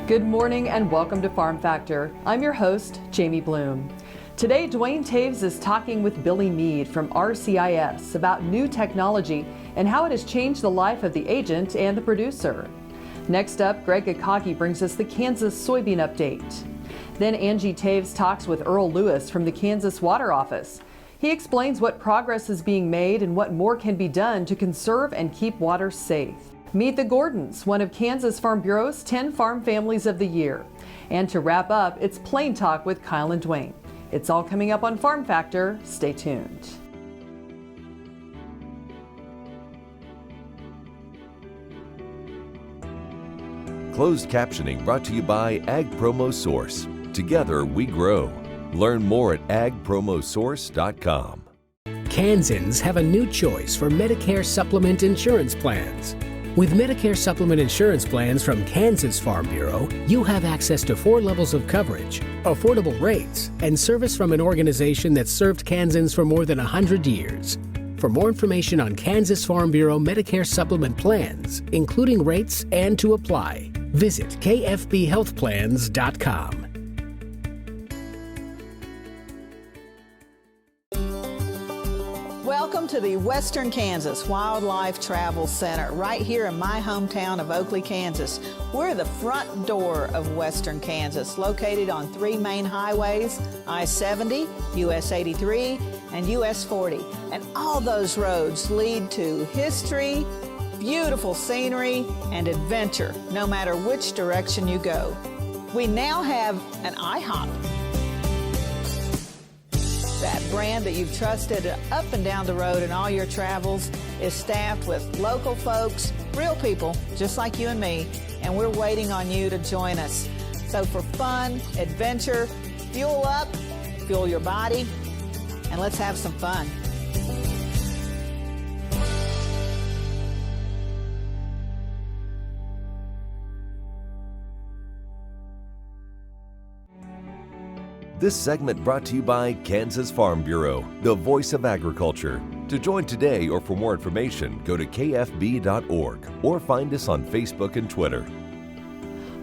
Good morning and welcome to Farm Factor. I'm your host, Jamie Bloom. Today, Duane Toews is talking with Billy Meade from RCIS about new technology and how it has changed the life of the agent and the producer. Next up, Akagi brings us the Kansas soybean update. Then Angie Toews talks with Earl Lewis from the Kansas Water Office. He explains what progress is being made and what more can be done to conserve and keep water safe. Meet the Gordons, one of Kansas Farm Bureau's 10 farm families of the year. And to wrap up, it's Plain Talk with Kyle and Duane. It's all coming up on Farm Factor. Stay tuned. Closed captioning brought to you by Ag Promo Source. Together we grow. Learn more at agpromosource.com. Kansans have a new choice for Medicare supplement insurance plans. With Medicare supplement insurance plans from Kansas Farm Bureau, you have access to 4 levels of coverage, affordable rates, and service from an organization that's served Kansans for more than 100 years. For more information on Kansas Farm Bureau Medicare supplement plans, including rates and to apply, visit kfbhealthplans.com. Welcome to the Western Kansas Wildlife Travel Center, right here in my hometown of Oakley, Kansas. We're the front door of Western Kansas, located on 3 main highways, I-70, US 83, and US 40. And all those roads lead to history, beautiful scenery, and adventure, no matter which direction you go. We now have an IHOP. That brand that you've trusted up and down the road in all your travels is staffed with local folks, real people, just like you and me, and we're waiting on you to join us. So for fun, adventure, fuel up, fuel your body, and let's have some fun. This segment brought to you by Kansas Farm Bureau, the voice of agriculture. To join today or for more information, go to kfb.org or find us on Facebook and Twitter.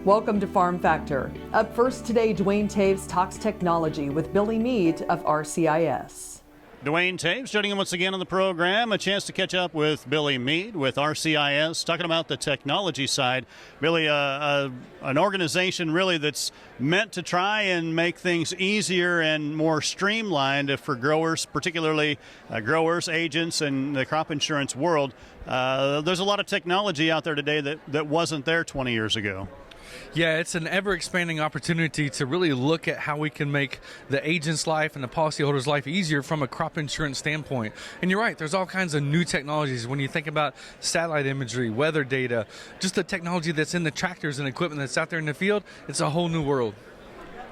Welcome to Farm Factor. Up first today, Duane Toews talks technology with Billy Meade of RCIS. Duane Toews joining him once again on the program. A chance to catch up with Billy Meade with RCIS, talking about the technology side. Billy, an organization really that's meant to try and make things easier and more streamlined for growers, particularly growers, agents, and the crop insurance world. There's a lot of technology out there today that wasn't there 20 years ago. Yeah, it's an ever-expanding opportunity to really look at how we can make the agent's life and the policyholder's life easier from a crop insurance standpoint. And you're right, there's all kinds of new technologies. When you think about satellite imagery, weather data, just the technology that's in the tractors and equipment that's out there in the field, it's a whole new world.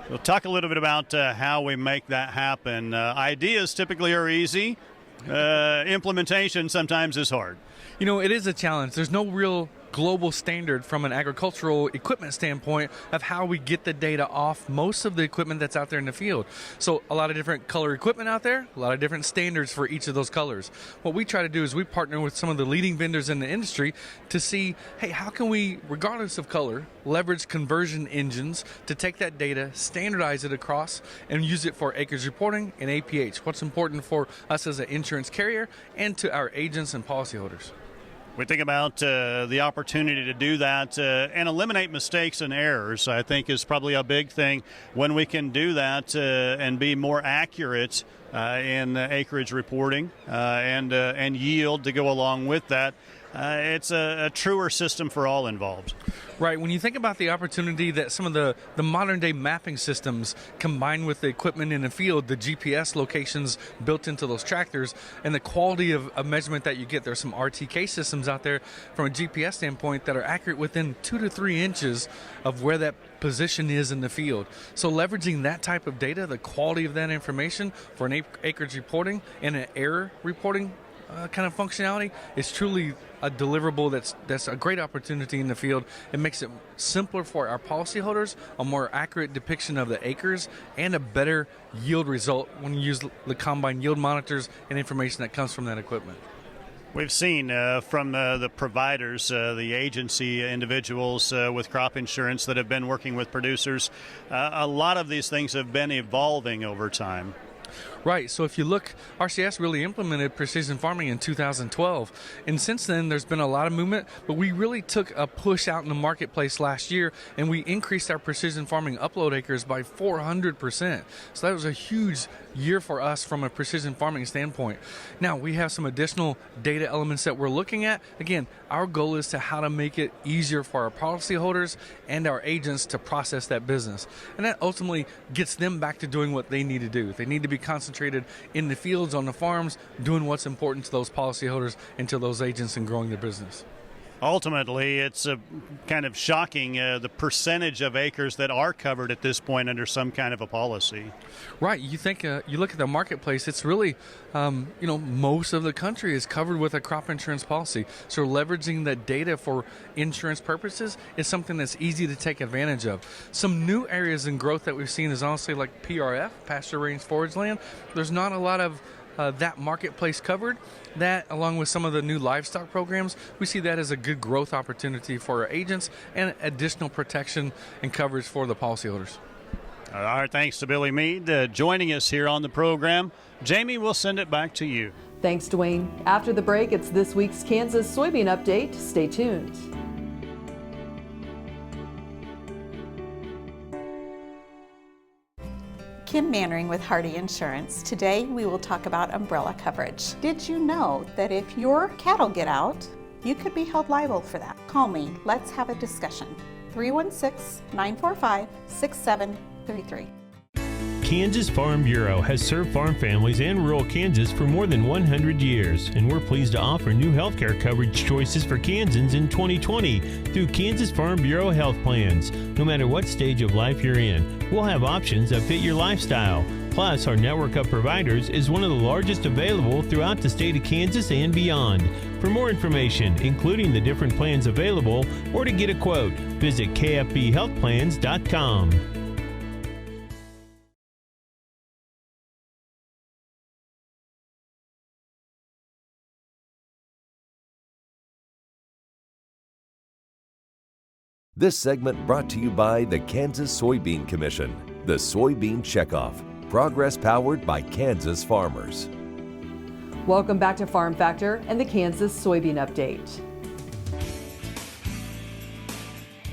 We'll talk a little bit about how we make that happen. Ideas typically are easy. Implementation sometimes is hard. You know, it is a challenge. There's no real global standard from an agricultural equipment standpoint of how we get the data off most of the equipment that's out there in the field. So a lot of different color equipment out there, a lot of different standards for each of those colors. What we try to do is we partner with some of the leading vendors in the industry to see, hey, how can we, regardless of color, leverage conversion engines to take that data, standardize it across, and use it for acreage reporting and APH, what's important for us as an insurance carrier and to our agents and policyholders. We think about the opportunity to do that and eliminate mistakes and errors, I think, is probably a big thing when we can do that and be more accurate in acreage reporting and yield to go along with that. It's a truer system for all involved. Right. When you think about the opportunity that some of the modern-day mapping systems combined with the equipment in the field, the GPS locations built into those tractors, and the quality of measurement that you get, there's some RTK systems out there from a GPS standpoint that are accurate within 2 to 3 inches of where that position is in the field. So leveraging that type of data, the quality of that information for an acreage reporting and an error reporting kind of functionality is truly a deliverable that's a great opportunity in the field. It makes it simpler for our policyholders, a more accurate depiction of the acres, and a better yield result when you use the combine yield monitors and information that comes from that equipment. We've seen from the providers, the agency individuals with crop insurance that have been working with producers, a lot of these things have been evolving over time. Right. So if you look, RCIS really implemented precision farming in 2012. And since then, there's been a lot of movement, but we really took a push out in the marketplace last year, and we increased our precision farming upload acres by 400%. So that was a huge year for us from a precision farming standpoint. Now, we have some additional data elements that we're looking at. Again, our goal is to how to make it easier for our policyholders and our agents to process that business. And that ultimately gets them back to doing what they need to do. They need to be concentrated in the fields, on the farms, doing what's important to those policyholders and to those agents in growing their business. Ultimately, it's kind of shocking the percentage of acres that are covered at this point under some kind of a policy. Right. You think you look at the marketplace, it's really, most of the country is covered with a crop insurance policy. So leveraging that data for insurance purposes is something that's easy to take advantage of. Some new areas in growth that we've seen is honestly like PRF, pasture raised forage land. There's not a lot of that marketplace covered. That, along with some of the new livestock programs, we see that as a good growth opportunity for our agents and additional protection and coverage for the policyholders. All right, thanks to Billy Meade joining us here on the program. Jamie, we'll send it back to you. Thanks, Duane. After the break, it's this week's Kansas Soybean Update. Stay tuned. Kim Mannering with Hardy Insurance. Today we will talk about umbrella coverage. Did you know that if your cattle get out, you could be held liable for that? Call me. Let's have a discussion. 316-945-6733. Kansas Farm Bureau has served farm families and rural Kansas for more than 100 years, and we're pleased to offer new healthcare coverage choices for Kansans in 2020 through Kansas Farm Bureau health plans. No matter what stage of life you're in, we'll have options that fit your lifestyle. Plus, our network of providers is one of the largest available throughout the state of Kansas and beyond. For more information, including the different plans available, or to get a quote, visit kfbhealthplans.com. This segment brought to you by the Kansas Soybean Commission, the Soybean Checkoff, progress powered by Kansas farmers. Welcome back to Farm Factor and the Kansas Soybean Update.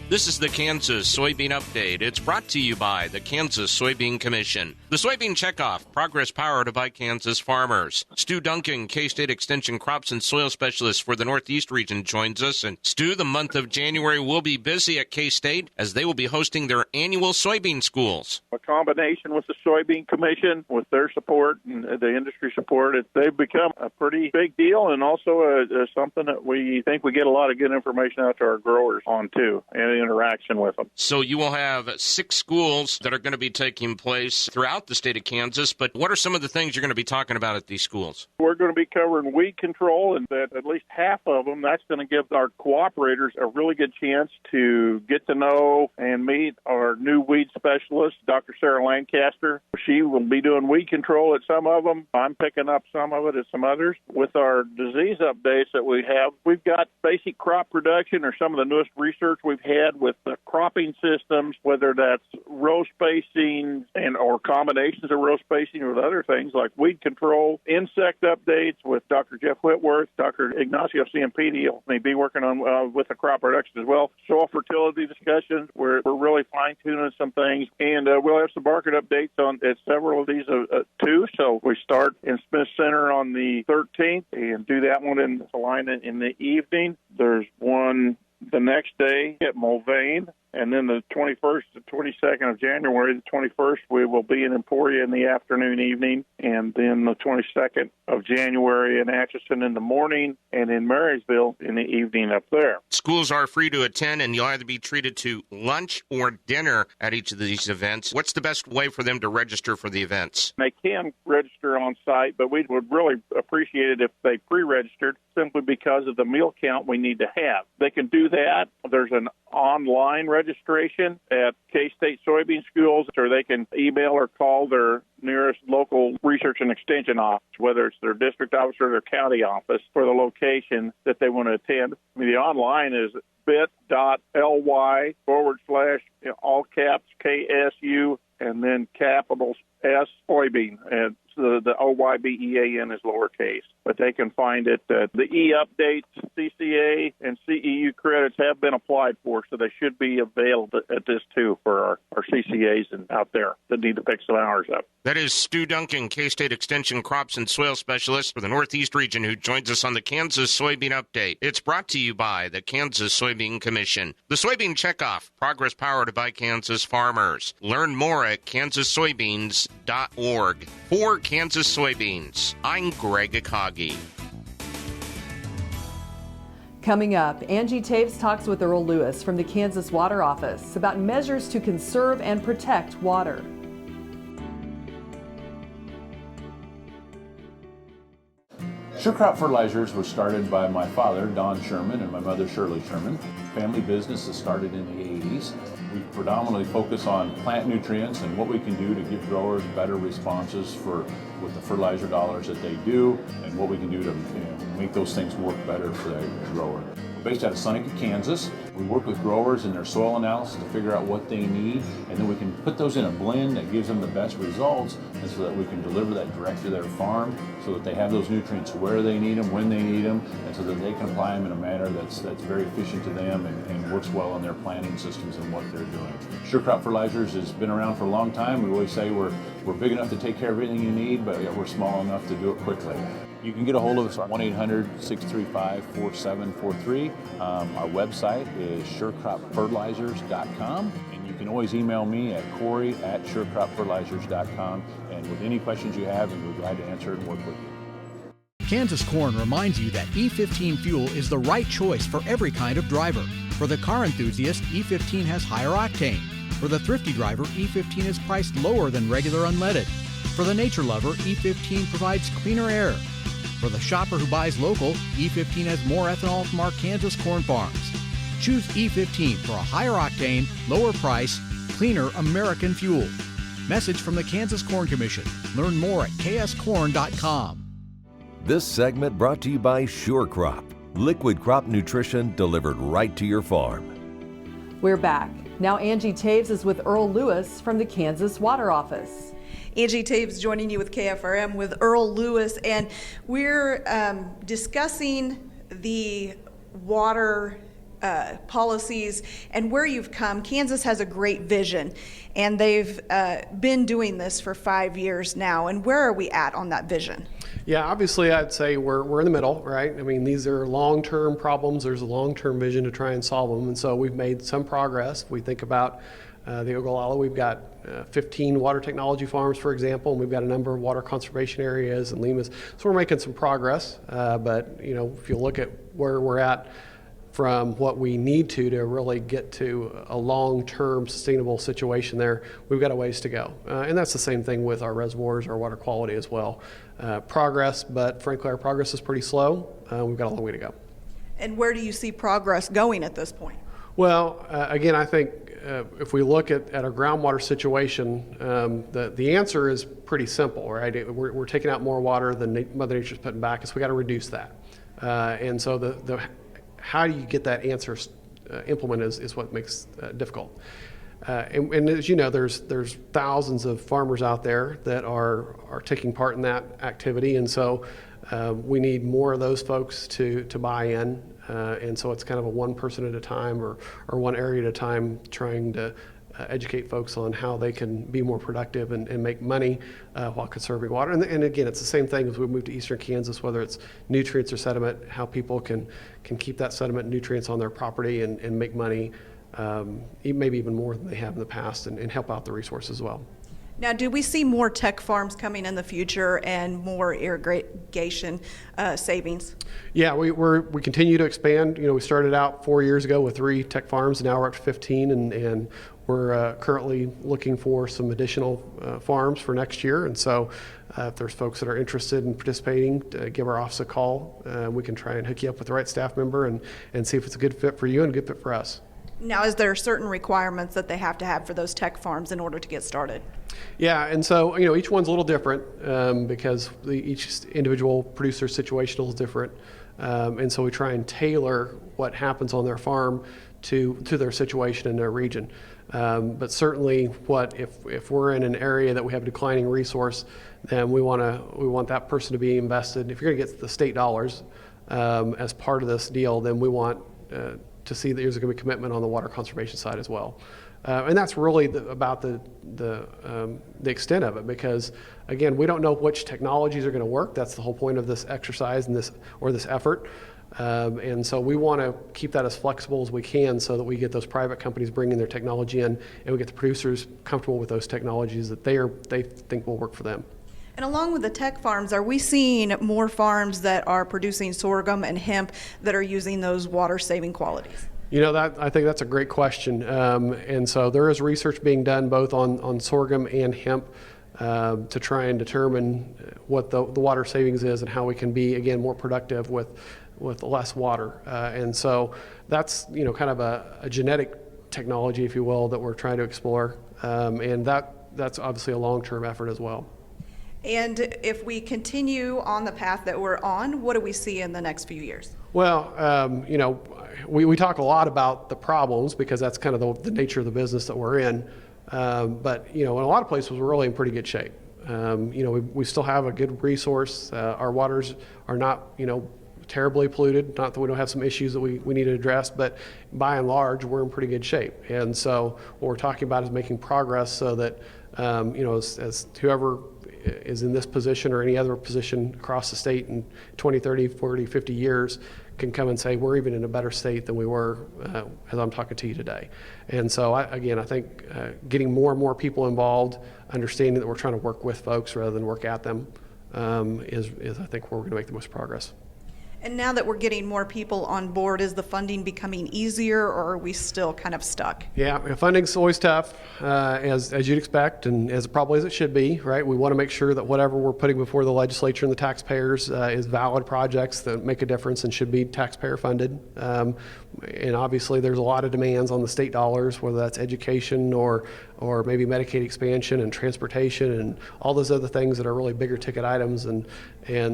This is the Kansas Soybean Update. It's brought to you by the Kansas Soybean Commission. The Soybean Checkoff, progress powered by Kansas farmers. Stu Duncan, K-State Extension Crops and Soil Specialist for the Northeast region, joins us. And Stu, the month of January will be busy at K-State as they will be hosting their annual soybean schools. A combination with the Soybean Commission, with their support and the industry support, they've become a pretty big deal, and also something that we think we get a lot of good information out to our growers on, too, and interaction with them. So you will have 6 schools that are going to be taking place throughout the state of Kansas, but what are some of the things you're going to be talking about at these schools? We're going to be covering weed control, and that at least half of them, that's going to give our cooperators a really good chance to get to know and meet our new weed specialist, Dr. Sarah Lancaster. She will be doing weed control at some of them. I'm picking up some of it at some others. With our disease updates that we have, we've got basic crop production or some of the newest research we've had with the cropping systems, whether that's row spacing or combinations of row spacing with other things like weed control, insect updates with Dr. Jeff Whitworth, Dr. Ignacio Ciampedi. He'll be working on with the crop production as well. Soil fertility discussions, we're really fine-tuning some things, and we'll have some market updates on several of these too. So we start in Smith Center on the 13th and do that one in Salina in the evening. There's one the next day at Mulvane, and then the 21st to 22nd of January, the 21st, we will be in Emporia in the afternoon, evening, and then the 22nd of January in Atchison in the morning, and in Marysville in the evening up there. Schools are free to attend, and you'll either be treated to lunch or dinner at each of these events. What's the best way for them to register for the events? They can register on site, but we would really appreciate it if they pre-registered, simply because of the meal count we need to have. They can do that. There's an online registration registration at K-State soybean schools, or they can email or call their nearest local research and extension office, whether it's their district office or their county office, for the location that they want to attend. I mean, the online is bit.ly/ all caps KSU and then capitals S soybean, and so the OYBEAN is lowercase. But they can find it. The e-updates, CCA, and CEU credits have been applied for, so they should be available at this too for our CCAs and out there that need to pick some hours up. That is Stu Duncan, K-State Extension Crops and Soil Specialist for the Northeast region, who joins us on the Kansas Soybean Update. It's brought to you by the Kansas Soybean Commission. The Soybean Checkoff, progress powered by Kansas farmers. Learn more at kansassoybeans.org. For Kansas Soybeans, I'm Greg Akagi. Coming up, Angie Toews talks with Earl Lewis from the Kansas Water Office about measures to conserve and protect water. Sure Crop Fertilizers was started by my father, Don Sherman, and my mother, Shirley Sherman. Family business that started in the 80s. We predominantly focus on plant nutrients and what we can do to give growers better responses with the fertilizer dollars that they do, and what we can do to make those things work better for the grower. We're based out of Seneca, Kansas. We work with growers in their soil analysis to figure out what they need, and then we can put those in a blend that gives them the best results, and so that we can deliver that direct to their farm so that they have those nutrients where they need them, when they need them, and so that they can apply them in a manner that's very efficient to them and works well in their planting systems and what they're doing. Sure Crop Fertilizers has been around for a long time. We always say we're big enough to take care of everything you need, but we're small enough to do it quickly. You can get a hold of us at 1-800-635-4743. Our website is surecropfertilizers.com, and you can always email me at Corey@surecropfertilizers.com, and with any questions you have, we're glad to answer it and work with you. Kansas Corn reminds you that E15 fuel is the right choice for every kind of driver. For the car enthusiast, E15 has higher octane. For the thrifty driver, E15 is priced lower than regular unleaded. For the nature lover, E15 provides cleaner air. For the shopper who buys local, E15 has more ethanol from our Kansas corn farms. Choose E15 for a higher octane, lower price, cleaner American fuel. Message from the Kansas Corn Commission. Learn more at kscorn.com. This segment brought to you by Sure Crop, liquid crop nutrition delivered right to your farm. We're back. Now Angie Toews is with Earl Lewis from the Kansas Water Office. Angie Toews joining you with KFRM with Earl Lewis, and we're discussing the water policies and where you've come. Kansas has a great vision, and they've been doing this for 5 years now. And where are we at on that vision? Yeah, obviously I'd say we're in the middle, right? I mean, these are long-term problems. There's a long-term vision to try and solve them, and so we've made some progress. If we think about the Ogallala, we've got 15 water technology farms, for example, and we've got a number of water conservation areas and LEMAs. So we're making some progress, but if you look at where we're at from what we need to really get to a long-term sustainable situation there, we've got a ways to go. And that's the same thing with our reservoirs, our water quality as well. Progress, but frankly our progress is pretty slow. We've got a long way to go. And where do you see progress going at this point? Well, again, I think if we look at our groundwater situation, the answer is pretty simple, right? We're taking out more water than Mother Nature's putting back, and so we got to reduce that. And so the how do you get that answer implemented is what makes difficult. And as you know, there's thousands of farmers out there that are taking part in that activity, and so we need more of those folks to buy in. And so it's kind of a one person at a time or one area at a time, trying to educate folks on how they can be more productive and make money while conserving water. And again, it's the same thing as we move to eastern Kansas, whether it's nutrients or sediment, how people can keep that sediment and nutrients on their property and make money, maybe even more than they have in the past, and help out the resource as well. Now, do we see more tech farms coming in the future and more irrigation savings? Yeah, we continue to expand. We started out 4 years ago with 3 tech farms, and now we're up to 15, and we're currently looking for some additional farms for next year. And so if there's folks that are interested in participating, give our office a call. We can try and hook you up with the right staff member and see if it's a good fit for you and a good fit for us. Now, is there certain requirements that they have to have for those tech farms in order to get started? Yeah, and so each one's a little different because each individual producer's situation is different, and so we try and tailor what happens on their farm to their situation in their region. But certainly, if we're in an area that we have a declining resource, then we want that person to be invested. If you're going to get the state dollars as part of this deal, then we want to see that there's going to be commitment on the water conservation side as well. And that's really about the extent of it, because again, we don't know which technologies are going to work. That's the whole point of this exercise and this effort. And so we want to keep that as flexible as we can so that we get those private companies bringing their technology in, and we get the producers comfortable with those technologies that they think will work for them. And along with the tech farms, are we seeing more farms that are producing sorghum and hemp that are using those water-saving qualities? I think that's a great question. And so there is research being done both on sorghum and hemp to try and determine what the water savings is and how we can be, again, more productive with less water. And so that's, kind of a genetic technology, if you will, that we're trying to explore. And that's obviously a long-term effort as well. And if we continue on the path that we're on, what do we see in the next few years? Well, we talk a lot about the problems because that's kind of the nature of the business that we're in. But, in a lot of places, we're really in pretty good shape. We still have a good resource. Our waters are not, terribly polluted. Not that we don't have some issues that we need to address, but by and large, we're in pretty good shape. And so what we're talking about is making progress so that, as whoever is in this position or any other position across the state in 20, 30, 40, 50 years can come and say, we're even in a better state than we were as I'm talking to you today. And so, I think getting more and more people involved, understanding that we're trying to work with folks rather than work at them is I think, where we're going to make the most progress. And now that we're getting more people on board, is the funding becoming easier, or are we still kind of stuck? Yeah, funding's always tough, as you'd expect, and as probably as it should be, right? We want to make sure that whatever we're putting before the legislature and the taxpayers is valid projects that make a difference and should be taxpayer funded. And obviously there's a lot of demands on the state dollars, whether that's education or maybe Medicaid expansion and transportation and all those other things that are really bigger ticket items. And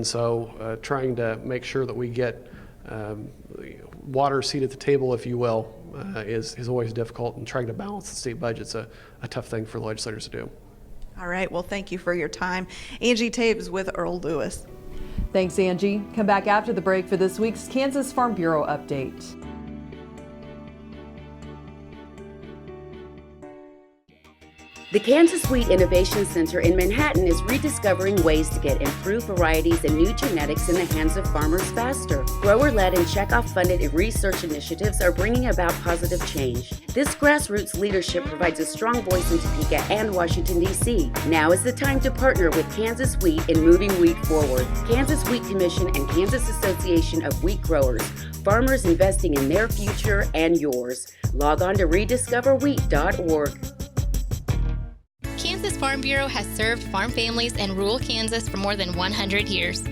so trying to make sure that we get water seat at the table, if you will, is always difficult, and trying to balance the state budget's a tough thing for legislators to do. All right, well, thank you for your time. Angie Toews with Earl Lewis. Thanks, Angie. Come back after the break for this week's Kansas Farm Bureau update. The Kansas Wheat Innovation Center in Manhattan is rediscovering ways to get improved varieties and new genetics in the hands of farmers faster. Grower-led and checkoff-funded research initiatives are bringing about positive change. This grassroots leadership provides a strong voice in Topeka and Washington, D.C. Now is the time to partner with Kansas Wheat in moving wheat forward. Kansas Wheat Commission and Kansas Association of Wheat Growers. Farmers investing in their future and yours. Log on to rediscoverwheat.org. Kansas Farm Bureau has served farm families in rural Kansas for more than 100 years.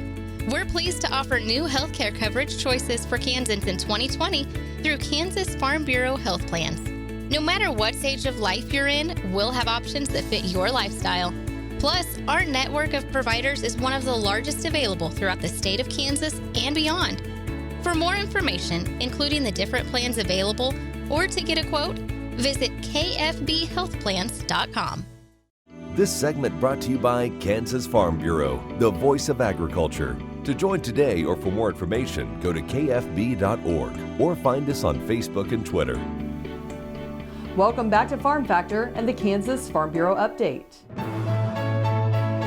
We're pleased to offer new health care coverage choices for Kansans in 2020 through Kansas Farm Bureau health plans. No matter what stage of life you're in, we'll have options that fit your lifestyle. Plus, our network of providers is one of the largest available throughout the state of Kansas and beyond. For more information, including the different plans available, or to get a quote, visit kfbhealthplans.com. This segment brought to you by Kansas Farm Bureau, the voice of agriculture. To join today or for more information, go to kfb.org or find us on Facebook and Twitter. Welcome back to Farm Factor and the Kansas Farm Bureau update.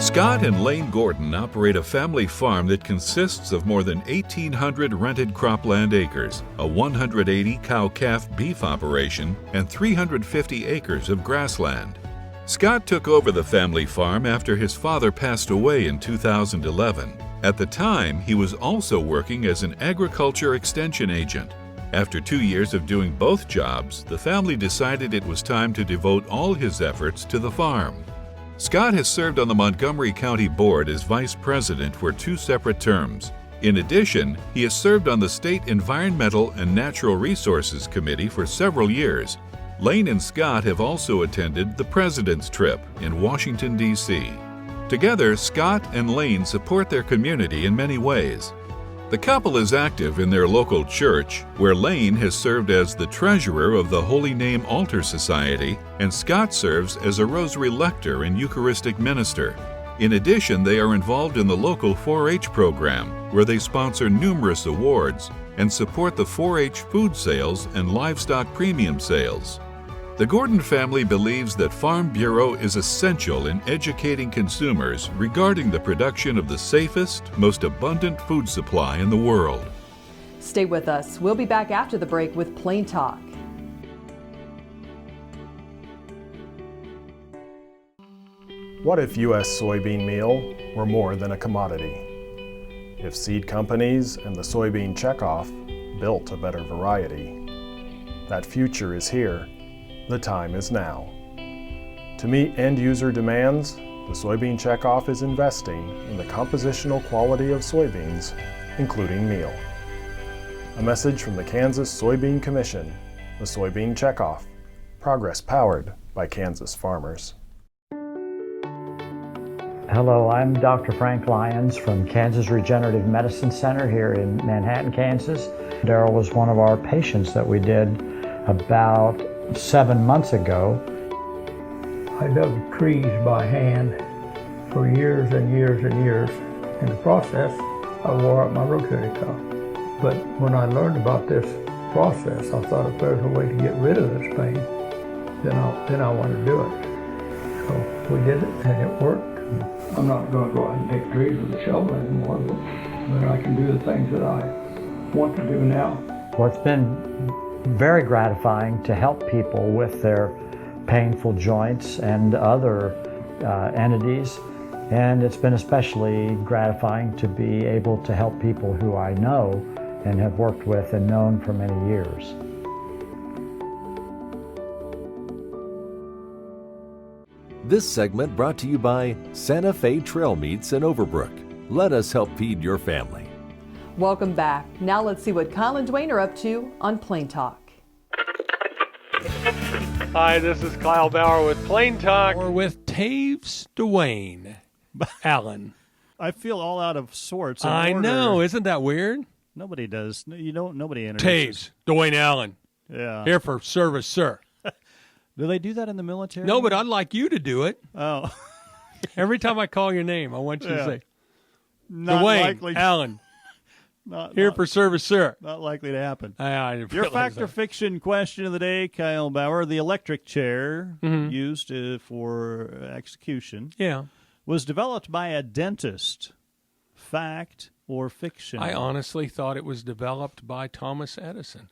Scott and Lane Gordon operate a family farm that consists of more than 1,800 rented cropland acres, a 180 cow-calf beef operation, and 350 acres of grassland. Scott took over the family farm after his father passed away in 2011. At the time, he was also working as an agriculture extension agent. After 2 years of doing both jobs, the family decided it was time to devote all his efforts to the farm. Scott has served on the Montgomery County Board as vice president for 2 separate terms. In addition, he has served on the State Environmental and Natural Resources Committee for several years. Lane and Scott have also attended the President's Trip in Washington, D.C. Together, Scott and Lane support their community in many ways. The couple is active in their local church, where Lane has served as the treasurer of the Holy Name Altar Society, and Scott serves as a rosary lector and Eucharistic minister. In addition, they are involved in the local 4-H program, where they sponsor numerous awards and support the 4-H food sales and livestock premium sales. The Gordon family believes that Farm Bureau is essential in educating consumers regarding the production of the safest, most abundant food supply in the world. Stay with us. We'll be back after the break with Plain Talk. What if U.S. soybean meal were more than a commodity? If seed companies and the soybean checkoff built a better variety? That future is here. The time is now. To meet end-user demands, the soybean checkoff is investing in the compositional quality of soybeans, including meal. A message from the Kansas Soybean Commission, the Soybean Checkoff, progress powered by Kansas farmers. Hello, I'm Dr. Frank Lyons from Kansas Regenerative Medicine Center here in Manhattan, Kansas. Darrell was one of our patients that we did about 7 months ago. I dug trees by hand for years and years and years. In the process, I wore out my rotator cuff. But when I learned about this process, I thought if there's a way to get rid of this pain, then I want to do it. So we did it and it worked. I'm not going to go out and take trees with a shovel anymore, but I can do the things that I want to do now. Well, it's been very gratifying to help people with their painful joints and other entities, and it's been especially gratifying to be able to help people who I know and have worked with and known for many years. This segment brought to you by Santa Fe Trail Meats in Overbrook. Let us help feed your family. Welcome back. Now let's see what Kyle and Duane are up to on Plain Talk. Hi, this is Kyle Bauer with Plain Talk. Or with Toews, Duane, Allen. I feel all out of sorts. I know, isn't that weird? Nobody does. Nobody introduces. Toews, Duane Allen. Yeah. Here for service, sir. Do they do that in the military? No, but I'd like you to do it. Oh. Every time I call your name, I want you to say, not Duane likely. Allen. Here for service, sir. Not likely to happen. I Your fact or fiction question of the day, Kyle Bauer. The electric chair used for execution was developed by a dentist. Fact or fiction? I honestly thought it was developed by Thomas Edison.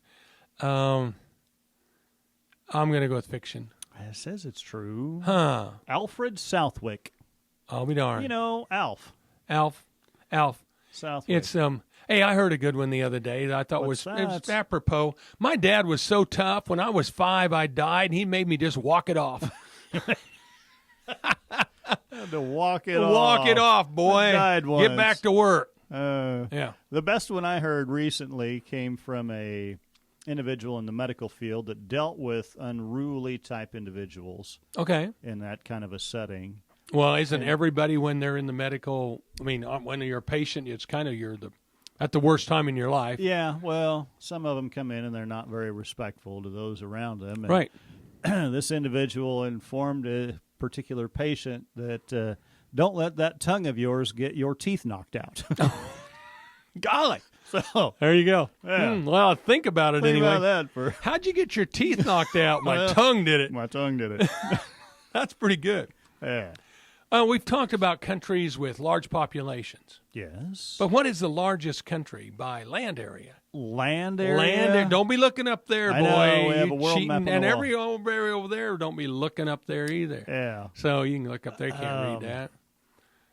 I'm going to go with fiction. It says it's true. Huh. Alfred Southwick. I'll be darned. You know, Alf. Southwick. It's Hey, I heard a good one the other day that I thought was apropos. My dad was so tough. When I was 5, I died, and he made me just walk it off. To walk it off. Walk it off, boy. Get back to work. Yeah. The best one I heard recently came from a individual in the medical field that dealt with unruly type individuals. Okay. In that kind of a setting. Well, isn't everybody when they're in the medical? I mean, when you're a patient, it's kind of at the worst time in your life. Yeah. Well, some of them come in and they're not very respectful to those around them. And right. This individual informed a particular patient that don't let that tongue of yours get your teeth knocked out. Golly. So there you go. Yeah. Well, think about it anyway. About that How'd you get your teeth knocked out? My tongue did it. My tongue did it. That's pretty good. Yeah. We've talked about countries with large populations. Yes. But what is the largest country by land area? Land area? Land area. Don't be looking up there, boy. I know. We have a world cheating. map on And the wall. every area over there, don't be looking up there either. Yeah. So you can look up there. You can't read that.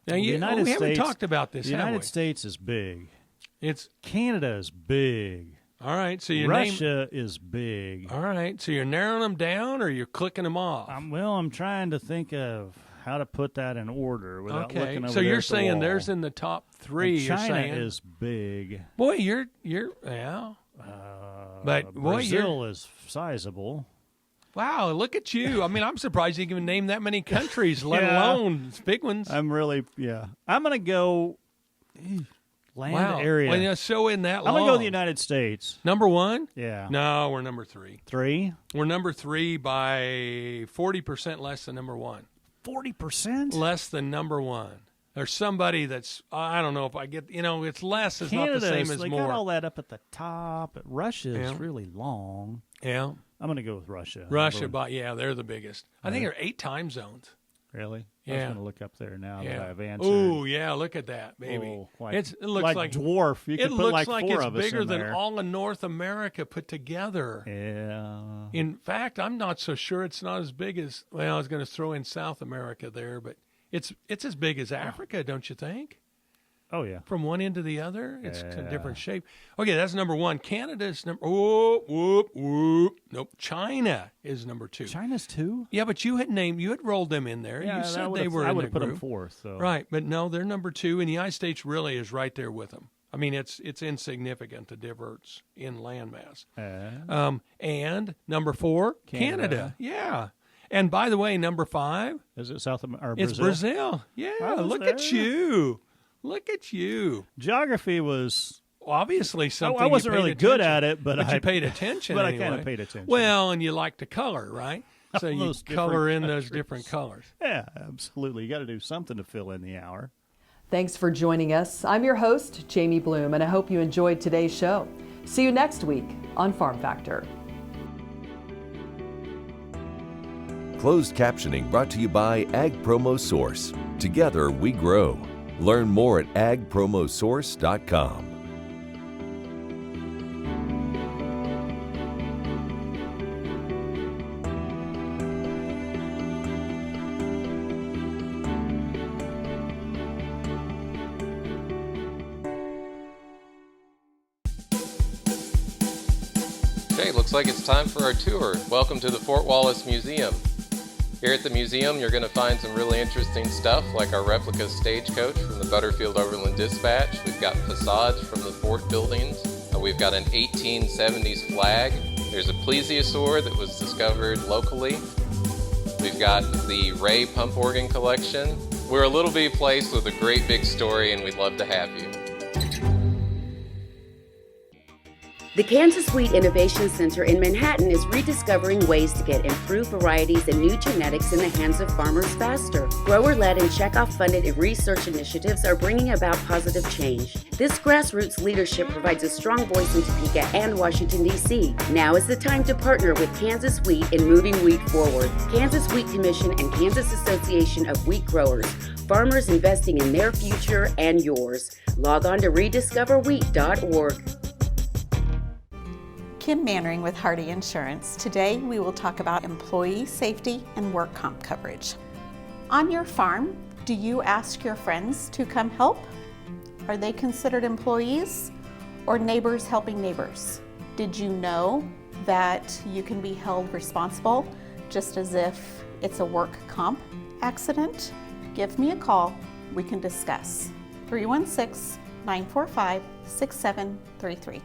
Now, The United we haven't States, talked about this, The have United we? States is big. It's Canada is big. All right, so your Russia is big. All right, so you're narrowing them down or you're clicking them off? I'm trying to think of how to put that in order without looking over so there you're at the saying wall. there's in the top 3. And China you're saying is big. Boy, you're yeah. But boy, Brazil is sizable. Wow, look at you. I mean, I'm surprised you can name that many countries, let Yeah. alone big ones. I'm going to go land area. Well, so in that I'm going to go to the United States. Number 1? Yeah. No, we're number 3. 3? We're number 3 by 40% less than number 1. 40%? Less than number 1. There's somebody that's, I don't know if I get, it's less. It's not the same as they more. got all that up at the top. Russia is really long. Yeah. I'm going to go with Russia. Russia, they're the beast. I think there are 8 time zones. Really? Yeah. I was going to look up there now that I've answered. Oh, yeah, look at that, baby. Oh, it looks like dwarf. You could put like 4 it's of us bigger in than there. all of North America put together. Yeah. In fact, I'm not so sure it's not as big as, well, I was going to throw in South America there, but it's as big as Africa, don't you think? Oh, yeah. From one end to the other, it's a different shape. Okay, that's number 1. Canada's number. Oh, whoop, whoop. Nope. China is number 2. China's 2? Yeah, but you had rolled them in there. Yeah, you said they were. I in would the have put them group. 4th. So. Right, but no, they're number 2, and the United States really is right there with them. I mean, it's insignificant, the difference in landmass. And number 4, Canada. Yeah. And by the way, number 5. Is it South America? It's Brazil. Yeah, look at you. Look at you. Geography was obviously something. I wasn't you paid really attention. good at it, but you paid attention. But anyway. I kind of paid attention. Well, and you like to color, right? So you color in those different colors. Yeah, absolutely. You got to do something to fill in the hour. Thanks for joining us. I'm your host, Jamie Bloom, and I hope you enjoyed today's show. See you next week on Farm Factor. Closed captioning brought to you by Ag Promo Source. Together we grow. Learn more at agpromosource.com. Okay, looks like it's time for our tour. Welcome to the Fort Wallace Museum. Here at the museum, you're going to find some really interesting stuff like our replica stagecoach from the Butterfield Overland Dispatch. We've got facades from the fort buildings. We've got an 1870s flag. There's a plesiosaur that was discovered locally. We've got the Ray pump organ collection. We're a little bitty place with a great big story, and we'd love to have you. The Kansas Wheat Innovation Center in Manhattan is rediscovering ways to get improved varieties and new genetics in the hands of farmers faster. Grower-led and checkoff-funded research initiatives are bringing about positive change. This grassroots leadership provides a strong voice in Topeka and Washington, D.C. Now is the time to partner with Kansas Wheat in moving wheat forward. Kansas Wheat Commission and Kansas Association of Wheat Growers. Farmers investing in their future and yours. Log on to rediscoverwheat.org. Kim Mannering with Hardy Insurance. Today we will talk about employee safety and work comp coverage. On your farm, do you ask your friends to come help? Are they considered employees or neighbors helping neighbors? Did you know that you can be held responsible just as if it's a work comp accident? Give me a call, we can discuss. 316-945-6733.